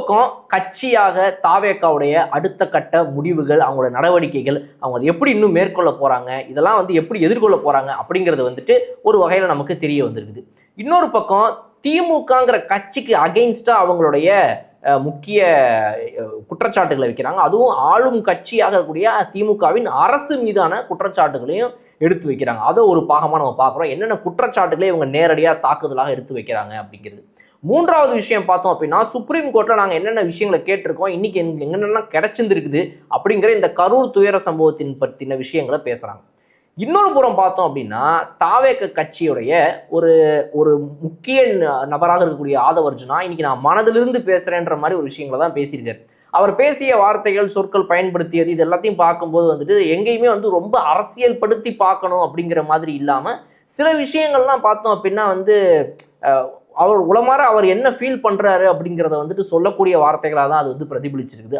பக்கம் கட்சியாக தாவேக்காவுடைய அடுத்த கட்ட முடிவுகள், அவங்களோட நடவடிக்கைகள், அவங்க அதை எப்படி இன்னும் மேற்கொள்ள போறாங்க, இதெல்லாம் வந்து எப்படி எதிர்கொள்ள போறாங்க அப்படிங்கிறது வந்துட்டு ஒரு வகையில நமக்கு தெரிய வந்திருக்குது. இன்னொரு பக்கம் திமுகங்கிற கட்சிக்கு அகெயின்ஸ்டா அவங்களுடைய முக்கிய குற்றச்சாட்டுகளை வைக்கிறாங்க. அதுவும் ஆளும் கட்சியாக இருக்கக்கூடிய திமுகவின் அரசு மீதான குற்றச்சாட்டுகளையும் எடுத்து வைக்கிறாங்க. அதை ஒரு பாகமாக நம்ம பார்க்குறோம். என்னென்ன குற்றச்சாட்டுகளை இவங்க நேரடியாக தாக்குதலாக எடுத்து வைக்கிறாங்க அப்படிங்கிறது. மூன்றாவது விஷயம் பார்த்தோம் அப்படின்னா, சுப்ரீம் கோர்ட்டில் நாங்கள் என்னென்ன விஷயங்களை கேட்டிருக்கோம், இன்னைக்கு என்னென்னலாம் கிடைச்சிருந்துருக்குது அப்படிங்கிற இந்த கரூர் துயர சம்பவத்தின் பற்றின விஷயங்களை பேசுகிறாங்க. இன்னொரு புறம் பார்த்தோம் அப்படின்னா, தாவேக கட்சியுடைய ஒரு ஒரு முக்கிய நபராக இருக்கக்கூடிய ஆதவ அர்ஜுனா இன்னைக்கு நான் மனதிலிருந்து பேசுறேன்ற மாதிரி ஒரு விஷயங்களை தான் பேசியிருக்காரு. அவர் பேசிய வார்த்தைகள், சொற்கள் பயன்படுத்தியது, இது எல்லாத்தையும் பார்க்கும்போது வந்துட்டு எங்கேயுமே வந்து ரொம்ப அரசியல் படுத்தி பார்க்கணும் அப்படிங்கிற மாதிரி இல்லாம சில விஷயங்கள்லாம் பார்த்தோம் அப்படின்னா வந்து அவர் உளமாற அவர் என்ன ஃபீல் பண்றாரு அப்படிங்கிறத வந்துட்டு சொல்லக்கூடிய வார்த்தைகளாக தான் அது வந்து பிரதிபலிச்சிருக்குது.